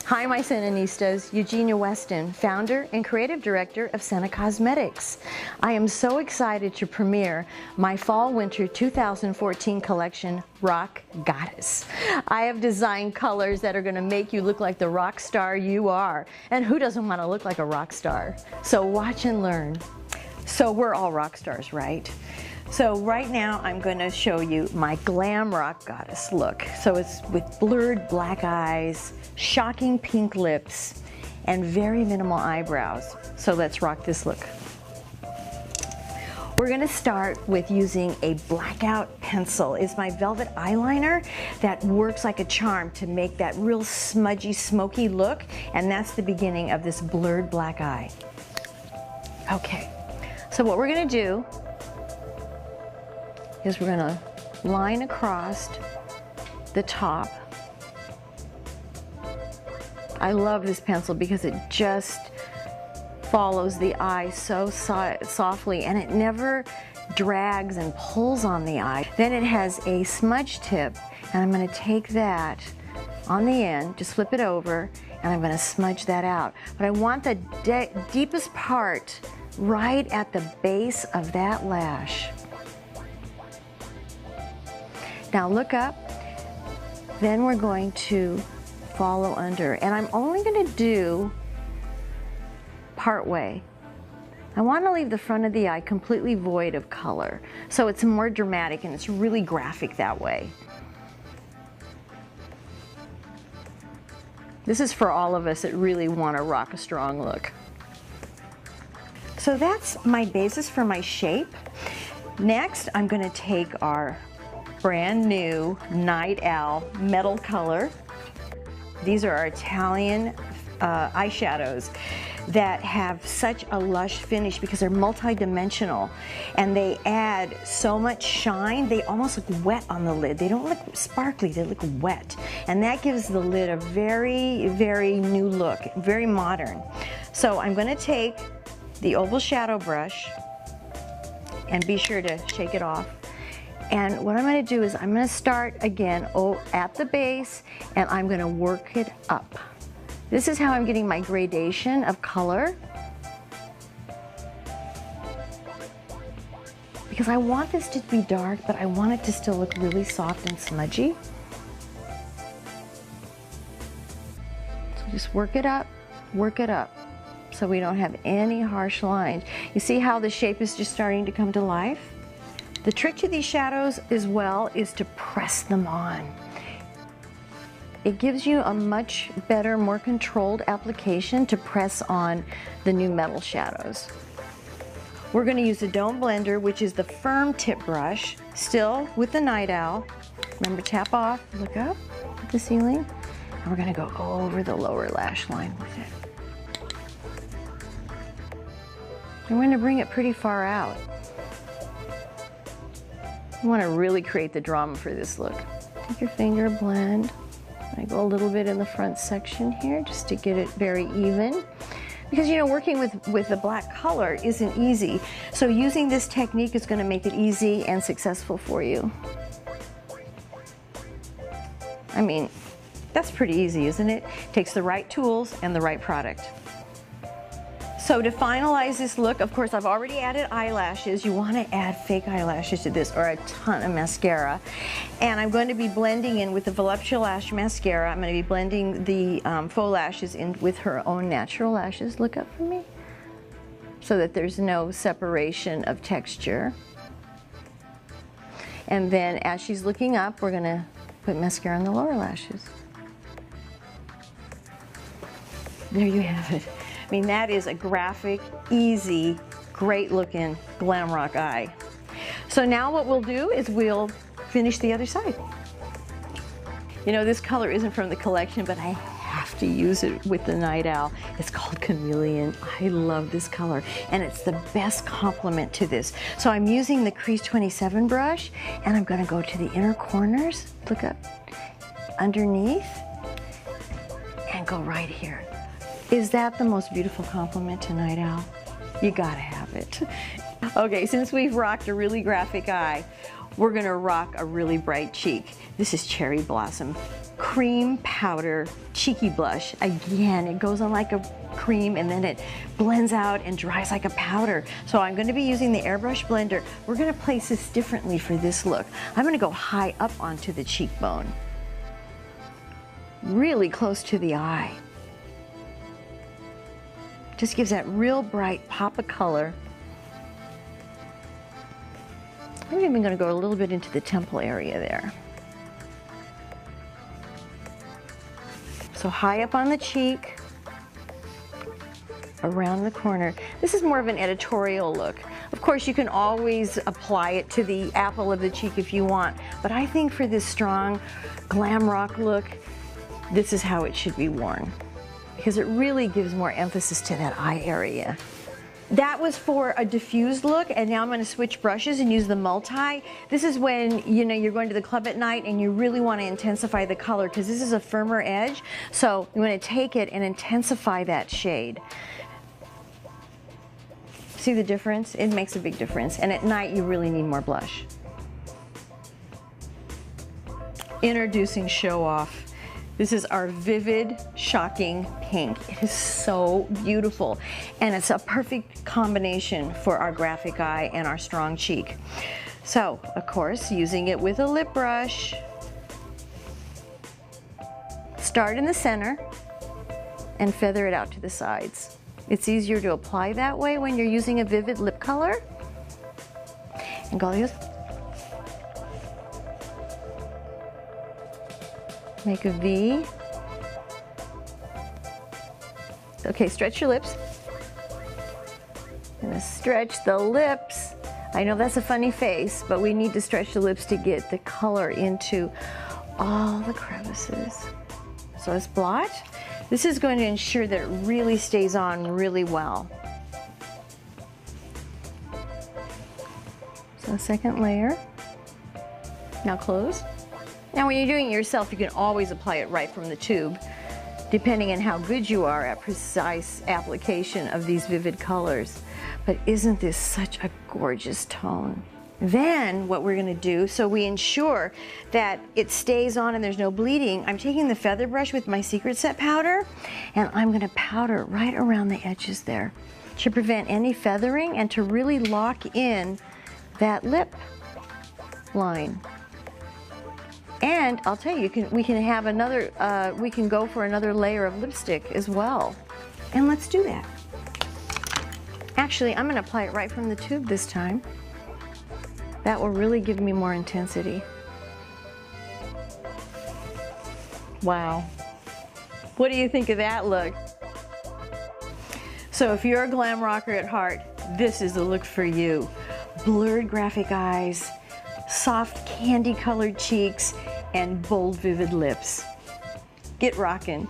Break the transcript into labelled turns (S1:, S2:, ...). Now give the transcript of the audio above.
S1: Hi, my Sennanistas. Eugenia Weston, founder and creative director of SENNA Cosmetics. I am so excited to premiere my Fall/Winter 2014 collection, Rock Goddess. I have designed colors that are going to make you look like the rock star you are. And who doesn't want to look like a rock star? So watch and learn. So we're all rock stars, right? So right now I'm going to show you my glam rock goddess look. So it's with blurred black eyes, shocking pink lips, and very minimal eyebrows. So let's rock this look. We're going to start with using a blackout pencil. It's my velvet eyeliner that works like a charm to make that real smudgy, smoky look, and that's the beginning of this blurred black eye. Okay, so what we're going to do is we're going to line across the top. I love this pencil because it just follows the eye so softly, and it never drags and pulls on the eye. Then it has a smudge tip, and I'm going to take that on the end, just flip it over, and I'm going to smudge that out. But I want the deepest part right at the base of that lash. Now look up, then we're going to follow under, and I'm only going to do part way. I want to leave the front of the eye completely void of color, so it's more dramatic and it's really graphic that way. This is for all of us that really want to rock a strong look. So that's my basis for my shape. Next, I'm going to take our brand new Night Owl metal color. These are our Italian eyeshadows that have such a lush finish because they're multi-dimensional and they add so much shine. They almost look wet on the lid. They don't look sparkly, they look wet. And that gives the lid a very, very new look, very modern. So I'm going to take the oval shadow brush and be sure to shake it off. And what I'm going to do is I'm going to start again at the base, and I'm going to work it up. This is how I'm getting my gradation of color, because I want this to be dark, but I want it to still look really soft and smudgy. So just work it up, so we don't have any harsh lines. You see how the shape is just starting to come to life? The trick to these shadows as well is to press them on. It gives you a much better, more controlled application to press on the new metal shadows. We're going to use the Dome Blender, which is the firm tip brush, still with the Night Owl. Remember, tap off, look up at the ceiling, and we're going to go over the lower lash line with it. I'm going to bring it pretty far out. You want to really create the drama for this look. Take your finger, blend. I go a little bit in the front section here just to get it very even. Because, you know, working with the black color isn't easy. So using this technique is going to make it easy and successful for you. I mean, that's pretty easy, isn't it? Takes the right tools and the right product. So to finalize this look, of course, I've already added eyelashes. You want to add fake eyelashes to this, or a ton of mascara. And I'm going to be blending in with the Voluptuous Lash Mascara. I'm going to be blending the faux lashes in with her own natural lashes. Look up for me. So that there's no separation of texture. And then as she's looking up, we're going to put mascara on the lower lashes. There you have it. I mean, that is a graphic, easy, great looking glam rock eye. So now what we'll do is we'll finish the other side. You know, this color isn't from the collection, but I have to use it with the Night Owl. It's called Chameleon. I love this color, and it's the best complement to this. So I'm using the Crease 27 brush, and I'm going to go to the inner corners, look up underneath, and go right here. Is that the most beautiful compliment to Night Owl? You gotta have it. Okay, since we've rocked a really graphic eye, we're gonna rock a really bright cheek. This is Cherry Blossom Cream Powder Cheeky Blush. Again, it goes on like a cream and then it blends out and dries like a powder. So I'm going to be using the airbrush blender. We're going to place this differently for this look. I'm going to go high up onto the cheekbone, really close to the eye. Just gives that real bright pop of color. I'm even going to go a little bit into the temple area there. So high up on the cheek, around the corner. This is more of an editorial look. Of course, you can always apply it to the apple of the cheek if you want, but I think for this strong glam rock look, this is how it should be worn, because it really gives more emphasis to that eye area. That was for a diffused look, and now I'm going to switch brushes and use the multi. This is when, you know, you're going to the club at night and you really want to intensify the color, because this is a firmer edge. So you want to take it and intensify that shade. See the difference? It makes a big difference. And at night, you really need more blush. Introducing Show Off. This is our Vivid Shocking Pink. It is so beautiful, and it's a perfect combination for our graphic eye and our strong cheek. So, of course, using it with a lip brush. Start in the center and feather it out to the sides. It's easier to apply that way when you're using a vivid lip color. And go use. Make a V. Okay, stretch your lips. And stretch the lips. I know that's a funny face, but we need to stretch the lips to get the color into all the crevices. So let's blot. This is going to ensure that it really stays on really well. So second layer. Now close. Now when you're doing it yourself, you can always apply it right from the tube, depending on how good you are at precise application of these vivid colors. But isn't this such a gorgeous tone? Then what we're gonna do, so we ensure that it stays on and there's no bleeding, I'm taking the feather brush with my Secret Set powder, and I'm gonna powder right around the edges there to prevent any feathering and to really lock in that lip line. And I'll tell you, we can have another, we can go for another layer of lipstick as well. And let's do that. Actually, I'm gonna apply it right from the tube this time. That will really give me more intensity. Wow. What do you think of that look? So if you're a glam rocker at heart, this is the look for you. Blurred graphic eyes, soft candy colored cheeks, and bold vivid lips. Get rockin'.